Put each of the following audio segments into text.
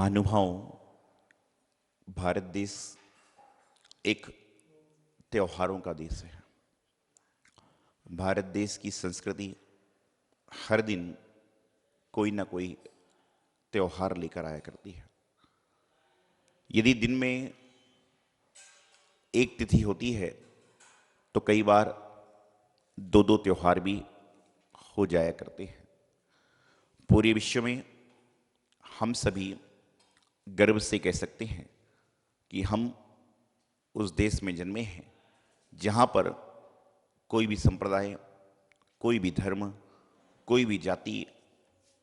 महानुभाव, भारत देश एक त्योहारों का देश है। भारत देश की संस्कृति हर दिन कोई ना कोई त्योहार लेकर आया करती है। यदि दिन में एक तिथि होती है तो कई बार दो दो त्योहार भी हो जाया करते हैं। पूरे विश्व में हम सभी गर्व से कह सकते हैं कि हम उस देश में जन्मे हैं जहाँ पर कोई भी संप्रदाय, कोई भी धर्म, कोई भी जाति,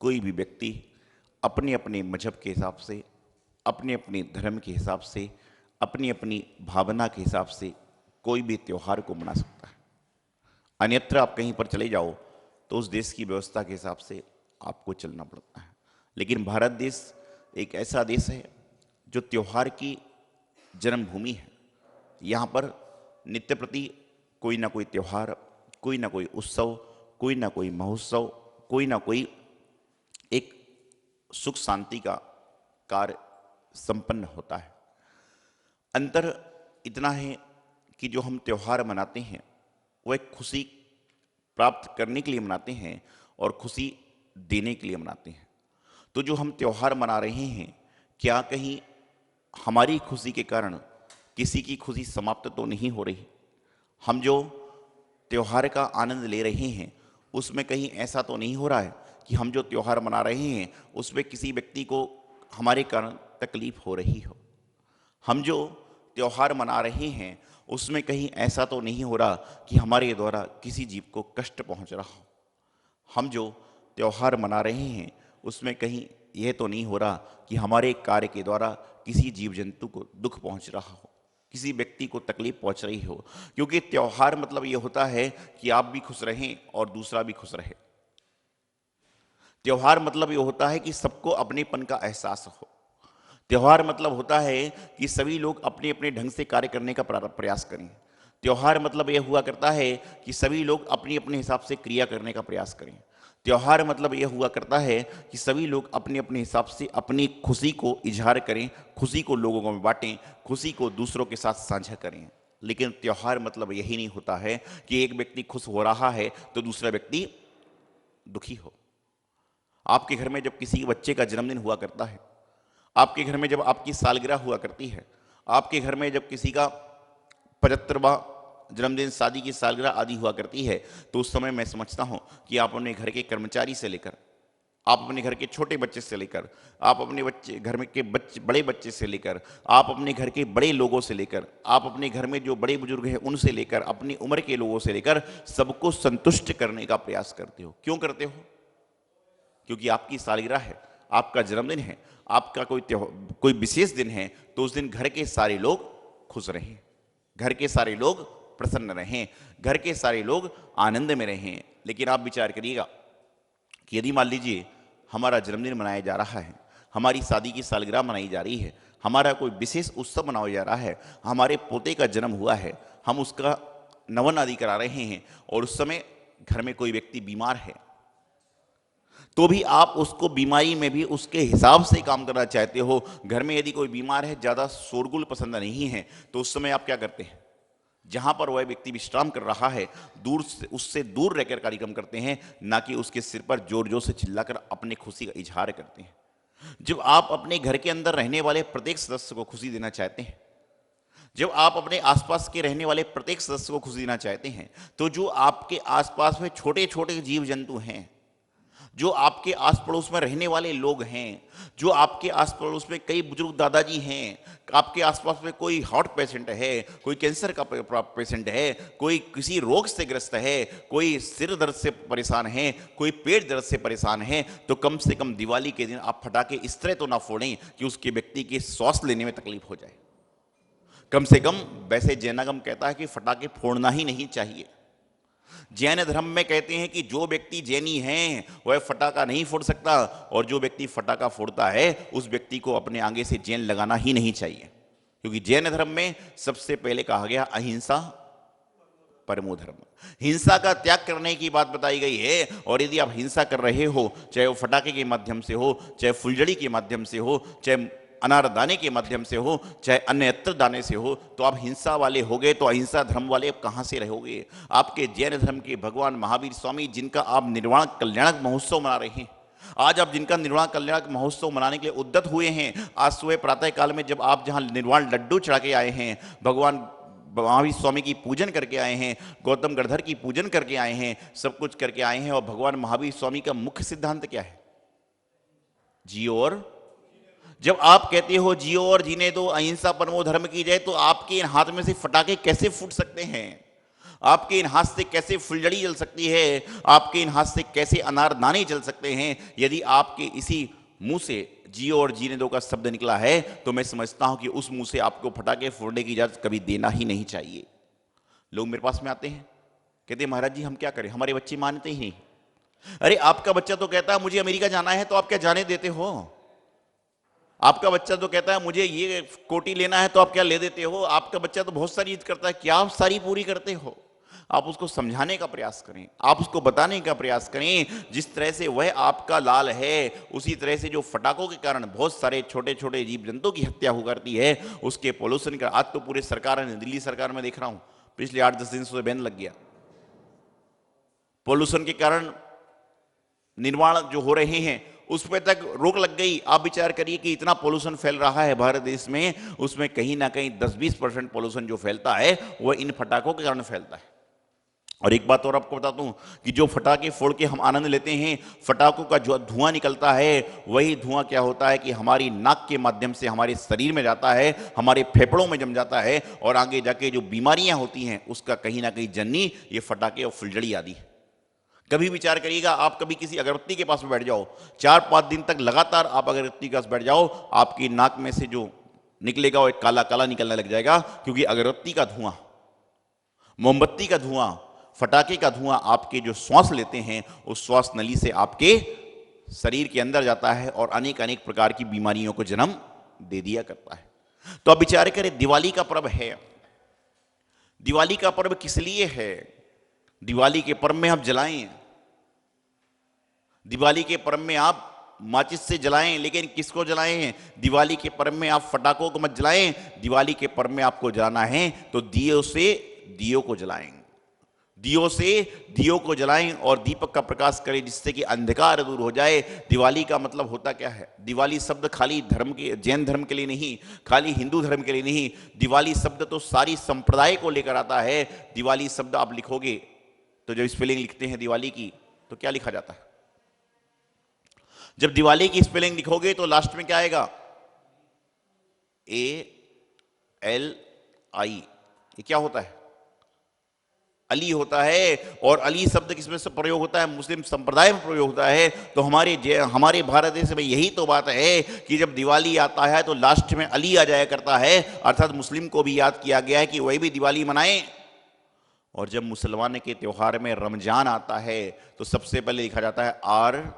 कोई भी व्यक्ति अपने अपने मजहब के हिसाब से, अपने अपने धर्म के हिसाब से, अपनी अपनी भावना के हिसाब से कोई भी त्यौहार को मना सकता है। अन्यत्र आप कहीं पर चले जाओ तो उस देश की व्यवस्था के हिसाब से आपको चलना पड़ता है। लेकिन भारत देश एक ऐसा देश है जो त्योहार की जन्मभूमि है। यहाँ पर नित्य प्रति कोई ना कोई त्योहार, कोई ना कोई उत्सव, कोई ना कोई महोत्सव, कोई ना कोई एक सुख शांति का कार्य संपन्न होता है। अंतर इतना है कि जो हम त्योहार मनाते हैं वो एक खुशी प्राप्त करने के लिए मनाते हैं और खुशी देने के लिए मनाते हैं। तो जो हम त्योहार मना रहे हैं, क्या कहीं हमारी खुशी के कारण किसी की खुशी समाप्त तो नहीं हो रही? हम जो त्योहार का आनंद ले रहे हैं उसमें कहीं ऐसा तो नहीं हो रहा है कि हम जो त्योहार मना रहे हैं उसमें किसी व्यक्ति को हमारे कारण तकलीफ हो रही हो? हम जो त्योहार मना रहे हैं उसमें कहीं ऐसा तो नहीं हो रहा कि हमारे द्वारा किसी जीव को कष्ट पहुंच रहा हो? हम जो त्योहार मना रहे हैं उसमें कहीं यह तो नहीं हो रहा कि हमारे कार्य के द्वारा किसी जीव जंतु को दुख पहुंच रहा हो, किसी व्यक्ति को तकलीफ पहुंच रही हो? क्योंकि त्योहार मतलब यह होता है कि आप भी खुश रहें और दूसरा भी खुश रहे। त्योहार मतलब यह होता है कि सबको अपनेपन का एहसास हो। त्योहार मतलब होता है कि सभी लोग अपने अपने ढंग से कार्य करने का प्रयास करें। त्योहार मतलब यह हुआ करता है कि सभी लोग अपने अपने हिसाब से क्रिया करने का प्रयास करें। त्योहार मतलब यह हुआ करता है कि सभी लोग अपने अपने हिसाब से अपनी खुशी को इजहार करें, खुशी को लोगों में बांटें, खुशी को दूसरों के साथ साझा करें। लेकिन त्योहार मतलब यही नहीं होता है कि एक व्यक्ति खुश हो रहा है तो दूसरा व्यक्ति दुखी हो। आपके घर में जब किसी बच्चे का जन्मदिन हुआ करता है, आपके घर में जब आपकी सालगिरह हुआ करती है, आपके घर में जब किसी का 75वां जन्मदिन, शादी की सालगिरह आदि हुआ करती है, तो उस समय मैं समझता हूं कि आप अपने घर के कर्मचारी से लेकर, आप अपने घर के छोटे बच्चे से लेकर, आप अपने बच्चे घर में के बड़े बच्चे से लेकर, आप अपने घर के बड़े लोगों से लेकर, आप अपने घर में जो बड़े बुजुर्ग हैं उनसे लेकर, अपनी उम्र के लोगों से लेकर सबको संतुष्ट करने का प्रयास करते हो। क्यों करते हो? क्योंकि आपकी सालगिरह है, आपका जन्मदिन है, आपका कोई विशेष दिन है, तो उस दिन घर के सारे लोग खुश रहें, घर के सारे लोग प्रसन्न रहें, घर के सारे लोग आनंद में रहें। लेकिन आप विचार करिएगा कि यदि मान लीजिए हमारा जन्मदिन मनाया जा रहा है, हमारी शादी की सालगिरह मनाई जा रही है, हमारा कोई विशेष उत्सव मनाया जा रहा है, हमारे पोते का जन्म हुआ है, हम उसका नमन आदि करा रहे हैं और उस समय घर में कोई व्यक्ति बीमार है, तो भी आप उसको बीमारी में भी उसके हिसाब से काम करना चाहते हो। घर में यदि कोई बीमार है, ज़्यादा शोरगुल पसंद नहीं है, तो उस समय आप क्या करते हैं? जहां पर वह व्यक्ति विश्राम कर रहा है, दूर से उससे दूर रहकर कार्यक्रम करते हैं, ना कि उसके सिर पर जोर जोर से चिल्लाकर अपनी खुशी का इजहार करते हैं। जब आप अपने घर के अंदर रहने वाले प्रत्येक सदस्य को खुशी देना चाहते हैं, जब आप अपने आसपास के रहने वाले प्रत्येक सदस्य को खुशी देना चाहते हैं, तो जो आपके आसपास में छोटे छोटे जीव जंतु हैं, जो आपके आस पड़ोस में रहने वाले लोग हैं, जो आपके आस पड़ोस में कई बुजुर्ग दादाजी हैं, आपके आसपास में कोई हार्ट पेशेंट है, कोई कैंसर का पेशेंट है, कोई किसी रोग से ग्रस्त है, कोई सिर दर्द से परेशान है, कोई पेट दर्द से परेशान है, तो कम से कम दिवाली के दिन आप फटाके इस तरह तो ना फोड़ें कि उसके व्यक्ति के श्वास लेने में तकलीफ हो जाए। कम से कम वैसे जैनागम कहता है कि फटाके फोड़ना ही नहीं चाहिए। जैन धर्म में कहते हैं कि जो व्यक्ति जैनी है वह फटाका नहीं फोड़ सकता, और जो व्यक्ति फटाका फोड़ता है उस व्यक्ति को अपने आगे से जैन लगाना ही नहीं चाहिए। क्योंकि जैन धर्म में सबसे पहले कहा गया अहिंसा, परमो धर्म। हिंसा का त्याग करने की बात बताई गई है। और यदि आप हिंसा कर रहे हो, चाहे वो फटाके के माध्यम से हो, चाहे फुलझड़ी के माध्यम से हो, चाहे अनार दाने के माध्यम से हो, चाहे अन्य अत्र दाने से हो, तो आप हिंसा वाले हो गए। तो अहिंसा धर्म वाले अब कहां से रहोगे? आपके जैन धर्म के भगवान महावीर स्वामी, जिनका आप निर्वाण कल्याणक महोत्सव मना रहे हैं, आज आप जिनका निर्वाण कल्याणक महोत्सव मनाने के लिए उद्यत हुए हैं, आज सुबह प्रातः काल में जब आप जहां निर्वाण लड्डू चढ़ा के आए हैं, भगवान महावीर स्वामी की पूजन करके आए हैं, गौतम गणधर की पूजन करके आए हैं, सब कुछ करके आए हैं, और भगवान महावीर स्वामी का मुख्य सिद्धांत क्या है? जियो और, जब आप कहते हो जियो और जीने दो, अहिंसा परमो धर्म की जय, तो आपके इन हाथ में से फटाके कैसे फूट सकते हैं? आपके इन हाथ से कैसे फुलझड़ी जल सकती है? आपके इन हाथ से कैसे अनारदाने जल सकते हैं? यदि आपके इसी मुंह से जियो और जीने दो का शब्द निकला है, तो मैं समझता हूं कि उस मुंह से आपको फटाके फोड़ने की इजाजत कभी देना ही नहीं चाहिए। लोग मेरे पास में आते हैं, कहते हैं महाराज जी हम क्या करें, हमारे बच्चे मानते ही नहीं। अरे आपका बच्चा तो कहता है मुझे अमेरिका जाना है, तो आप क्या जाने देते हो? आपका बच्चा तो कहता है मुझे ये कोटी लेना है, तो आप क्या ले देते हो? आपका बच्चा तो बहुत सारी चीज करता है, क्या आप सारी पूरी करते हो? आप उसको समझाने का प्रयास करें, आप उसको बताने का प्रयास करें। जिस तरह से वह आपका लाल है, उसी तरह से जो फटाकों के कारण बहुत सारे छोटे छोटे जीव जंतु की हत्या हो करती है, उसके पोल्यूशन का, आज तो पूरे सरकार ने, दिल्ली सरकार में देख रहा हूं, पिछले 8-10 दिन से बैन लग गया। पोल्यूशन के कारण निर्माण जो हो रहे हैं उस पर तक रोक लग गई। आप विचार करिए कि इतना पोल्यूशन फैल रहा है भारत देश में, उसमें कहीं ना कहीं 10-20% पोल्यूशन जो फैलता है वह इन फटाकों के कारण फैलता है। और एक बात और आपको बता दूं कि जो फटाके फोड़ के हम आनंद लेते हैं, फटाकों का जो धुआं निकलता है, वही धुआं क्या होता है कि हमारी नाक के माध्यम से हमारे शरीर में जाता है, हमारे फेफड़ों में जम जाता है, और आगे जाके जो बीमारियां होती हैं उसका कहीं ना कहीं जननी ये फटाके और फुलझड़ी आदि। कभी विचार करिएगा, आप कभी किसी अगरबत्ती के पास में बैठ जाओ, 4-5 दिन तक लगातार आप अगरबत्ती के पास बैठ जाओ, आपकी नाक में से जो निकलेगा वो एक काला काला निकलने लग जाएगा, क्योंकि अगरबत्ती का धुआं, मोमबत्ती का धुआं, फटाके का धुआं आपके जो श्वास लेते हैं उस श्वास नली से आपके शरीर के अंदर जाता है और अनेक अनेक प्रकार की बीमारियों को जन्म दे दिया करता है। तो अब विचार करें, दिवाली का पर्व है, दिवाली का पर्व किस लिए है? दिवाली के पर्व में आप जलाएं, दिवाली के पर्व में आप माचिस से जलाएं, लेकिन किसको जलाएं? दिवाली के पर्व में आप फटाकों को मत जलाएं, दिवाली के पर्व में आपको जलाना है तो दियो से दियो को जलाएं, दियो से दियो को जलाएं और दीपक का प्रकाश करें, जिससे कि अंधकार दूर हो जाए। दिवाली का मतलब होता क्या है? दिवाली शब्द खाली धर्म के, जैन धर्म के लिए नहीं, खाली हिंदू धर्म के लिए नहीं, दिवाली शब्द तो सारी संप्रदाय को लेकर आता है। दिवाली शब्द आप लिखोगे तो जब स्पेलिंग लिखते हैं दिवाली की तो क्या लिखा जाता है? जब दिवाली की स्पेलिंग लिखोगे तो लास्ट में क्या आएगा? ALI। ये क्या होता है? अली होता है। और अली शब्द किसमें से प्रयोग होता है? मुस्लिम संप्रदाय में प्रयोग होता है। तो हमारे भारत देश में यही तो बात है कि जब दिवाली आता है तो लास्ट में अली आ जाया करता है, अर्थात मुस्लिम को भी याद किया गया है कि वही भी दिवाली मनाएं। और जब मुसलमान के त्योहार में रमजान आता है तो सबसे पहले लिखा जाता है RAM।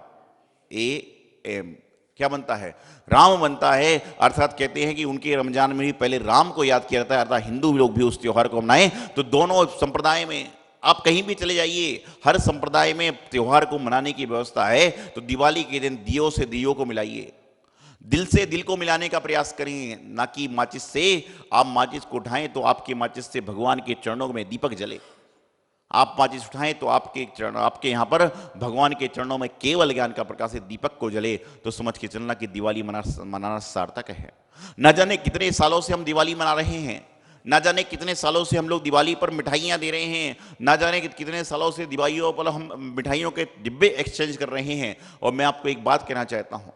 क्या बनता है? राम बनता है। अर्थात कहते हैं कि उनके रमजान में भी पहले राम को याद किया जाता है, अर्थात हिंदू लोग भी उस त्योहार को मनाएं। तो दोनों संप्रदाय में आप कहीं भी चले जाइए, हर संप्रदाय में त्योहार को मनाने की व्यवस्था है। तो दिवाली के दिन दियो से दियो को मिलाइए, दिल से दिल को मिलाने का प्रयास करें, ना कि माचिस से। आप माचिस को उठाएं तो आपके माचिस से भगवान के चरणों में दीपक जले, आप माचिस उठाएं तो आपके यहाँ पर भगवान के चरणों में केवल ज्ञान का प्रकाशित दीपक को जले। तो समझ के चलना कि दिवाली मनाना सार्थक है। न जाने कितने सालों से हम दिवाली मना रहे हैं, ना जाने कितने सालों से हम लोग दिवाली पर मिठाइयाँ दे रहे हैं, ना जाने कितने सालों से दिवालियों पर हम मिठाइयों के डिब्बे एक्सचेंज कर रहे हैं। और मैं आपको एक बात कहना चाहता हूँ,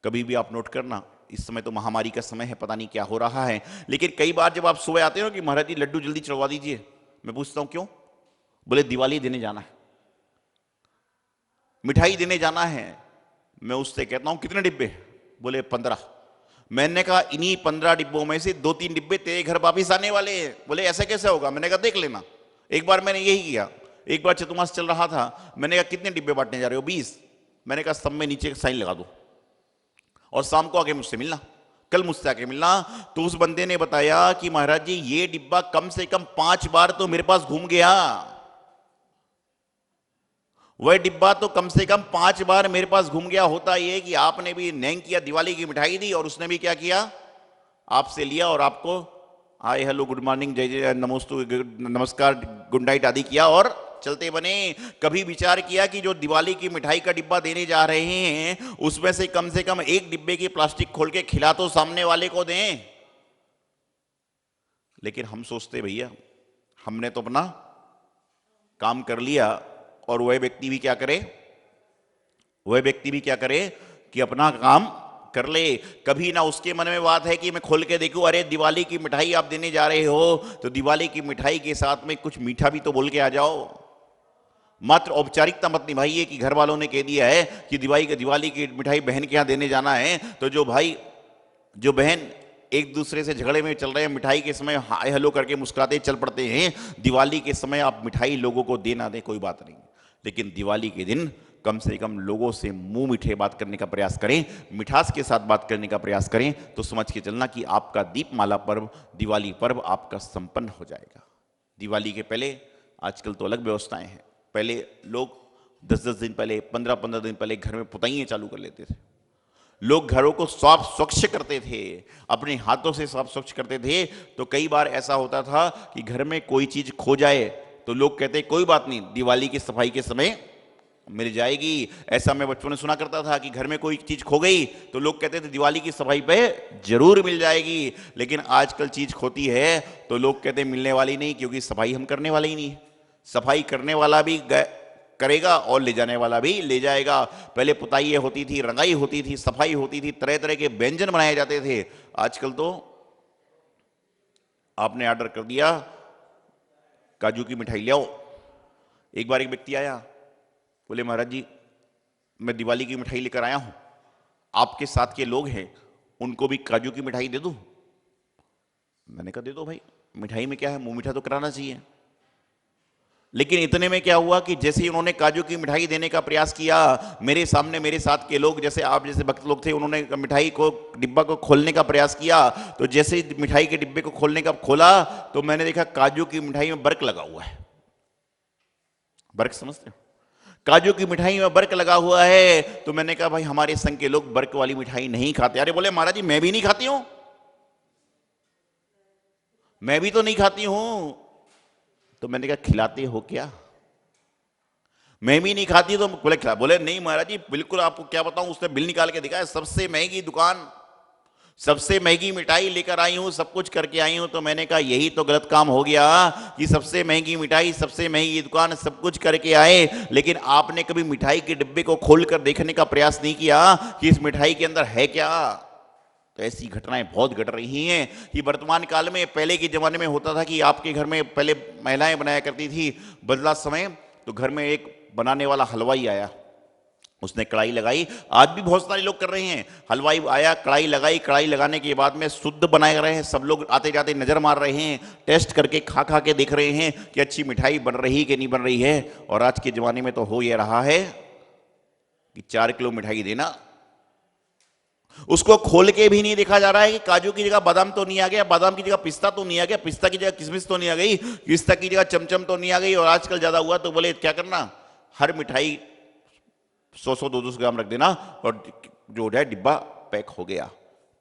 कभी भी आप नोट करना, इस समय तो महामारी का समय है, पता नहीं क्या हो रहा है, लेकिन कई बार जब आप सुबह आते हो कि महाराज जी लड्डू जल्दी चढ़वा दीजिए, मैं पूछता हूँ क्यों? बोले दिवाली देने जाना है, मिठाई देने जाना है। मैं उससे कहता हूं कितने डिब्बे? बोले 15। मैंने कहा इन्हीं 15 डिब्बों में से 2-3 डिब्बे तेरे घर वापिस आने वाले हैं। बोले ऐसे कैसे होगा? मैंने कहा देख लेना। एक बार मैंने यही किया, एक बार चतुर्मास चल रहा था, मैंने कहा कितने डिब्बे बांटने जा रहे हो? 20। मैंने कहा सब में नीचे साइन लगा दो और शाम को आके मुझसे मिलना। कल मुझसे आके मिलना। तो उस बंदे ने बताया कि महाराज जी ये डिब्बा कम से कम 5 बार तो मेरे पास घूम गया, वह डिब्बा तो कम से कम 5 बार मेरे पास घूम गया। होता यह कि आपने भी नेंग किया, दिवाली की मिठाई दी, और उसने भी क्या किया, आपसे लिया और आपको हाय हेलो गुड मॉर्निंग जय जय नमोस्तु नमस्कार गुड नाइट आदि किया और चलते बने। कभी विचार किया कि जो दिवाली की मिठाई का डिब्बा देने जा रहे हैं उसमें से कम एक डिब्बे की प्लास्टिक खोल के खिला तो सामने वाले को दें। लेकिन हम सोचते भैया हमने तो अपना काम कर लिया, और वह व्यक्ति भी क्या करे, वह व्यक्ति भी क्या करे कि अपना काम कर ले। कभी ना उसके मन में बात है कि मैं खोल के देखूं, अरे दिवाली की मिठाई आप देने जा रहे हो तो दिवाली की मिठाई के साथ में कुछ मीठा भी तो बोल के आ जाओ। मात्र औपचारिकता मत निभाइए कि घर वालों ने कह दिया है कि दिवाली की मिठाई बहन के यहां देने जाना है, तो जो भाई जो बहन एक दूसरे से झगड़े में चल रहे हैं, मिठाई के समय हाय हेलो करके मुस्कुराते चल पड़ते हैं, दिवाली के समय आप मिठाई लोगों को देना दें कोई बात नहीं, लेकिन दिवाली के दिन कम से कम लोगों से मुंह मीठे बात करने का प्रयास करें, मिठास के साथ बात करने का प्रयास करें, तो समझ के चलना कि आपका दीपमाला पर्व, दिवाली पर्व आपका संपन्न हो जाएगा। दिवाली के पहले आजकल तो अलग व्यवस्थाएं हैं। पहले लोग 10-10 दिन पहले, 15-15 दिन पहले घर में पुताइयां चालू कर लेते थे। लोग घरों को साफ स्वच्छ करते थे, अपने हाथों से साफ स्वच्छ करते थे। तो कई बार ऐसा होता था कि घर में कोई चीज खो जाए तो लोग कहते कोई बात नहीं, दिवाली की सफाई के समय मिल जाएगी। ऐसा मैं बचपन में सुना करता था कि घर में कोई चीज खो गई तो लोग कहते थे दिवाली की सफाई पे जरूर मिल जाएगी। लेकिन आजकल चीज खोती है तो लोग कहते मिलने वाली नहीं, क्योंकि सफाई हम करने वाले ही नहीं है। सफाई करने वाला भी करेगा और ले जाने वाला भी ले जाएगा। पहले पुताई होती थी, रंगाई होती थी, सफाई होती थी, तरह तरह के व्यंजन बनाए जाते थे। आजकल तो आपने ऑर्डर कर दिया काजू की मिठाई ले आओ। एक बार एक व्यक्ति आया, बोले महाराज जी मैं दिवाली की मिठाई लेकर आया हूं, आपके साथ के लोग हैं उनको भी काजू की मिठाई दे दूं? मैंने कहा दे दो भाई, मिठाई में क्या है, मुंह मीठा तो कराना चाहिए। लेकिन इतने में क्या हुआ कि जैसे ही उन्होंने काजू की मिठाई देने का प्रयास किया, मेरे सामने मेरे साथ के लोग, जैसे आप जैसे भक्त लोग थे, उन्होंने मिठाई को डिब्बा को खोलने का प्रयास किया। तो जैसे ही मिठाई के डिब्बे को खोलने का खोला तो मैंने देखा काजू की मिठाई में बर्क लगा हुआ है। बर्क समझते हो? काजू की मिठाई में बर्क लगा हुआ है। तो मैंने कहा भाई हमारे संघ के लोग बर्क वाली मिठाई नहीं खाते। अरे बोले महाराज जी मैं भी नहीं खाती हूं, मैं भी तो नहीं खाती हूं। तो मैंने कहा खिलाते हो क्या? मैं भी नहीं खाती। तो बोले खिला, बोले नहीं महाराज जी बिल्कुल, आपको क्या बताऊं, उसने बिल निकाल के दिखाया, सबसे महंगी दुकान, सबसे महंगी मिठाई लेकर आई हूं, सब कुछ करके आई हूं। तो मैंने कहा यही तो गलत काम हो गया कि सबसे महंगी मिठाई, सबसे महंगी दुकान, सब कुछ करके आए, लेकिन आपने कभी मिठाई के डिब्बे को खोलकर देखने का प्रयास नहीं किया कि इस मिठाई के अंदर है क्या। तो ऐसी घटनाएं बहुत घट रही हैं कि वर्तमान काल में, पहले के जमाने में होता था कि आपके घर में पहले महिलाएं बनाया करती थी, बदला समय तो घर में एक बनाने वाला हलवाई आया, उसने कढ़ाई लगाई। आज भी बहुत सारे लोग कर रहे हैं, हलवाई आया, कढ़ाई लगाई, कढ़ाई लगाने के बाद में शुद्ध बना रहे हैं, सब लोग आते जाते नजर मार रहे हैं, टेस्ट करके खा खा के देख रहे हैं कि अच्छी मिठाई बन रही कि नहीं बन रही है। और आज के जमाने में तो हो ये रहा है कि 4 किलो मिठाई देना, उसको खोल के भी नहीं देखा जा रहा है कि काजू की जगह बादाम तो नहीं आ गया, बादाम की जगह पिस्ता तो नहीं आ गया, पिस्ता की जगह किशमिश तो नहीं आ गई, पिस्ता की जगह चमचम तो नहीं आ गई। और आजकल ज्यादा हुआ तो बोले क्या करना, हर मिठाई 100-100 200 ग्राम रख देना और जो है डिब्बा पैक हो गया।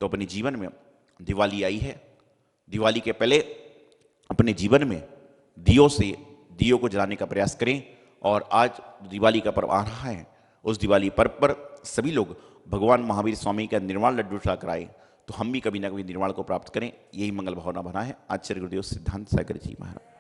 तो अपने जीवन में दिवाली आई है, दिवाली के पहले अपने जीवन में दियों को जलाने का प्रयास करें। और आज दिवाली का पर्व आ रहा है, उस दिवाली पर्व पर सभी लोग भगवान महावीर स्वामी का निर्वाण लड्डू चढ़ाकर आए, तो हम भी कभी ना कभी निर्वाण को प्राप्त करें, यही मंगल भावना बना है। आचार्य गुरुदेव सिद्धांत सागर जी महाराज।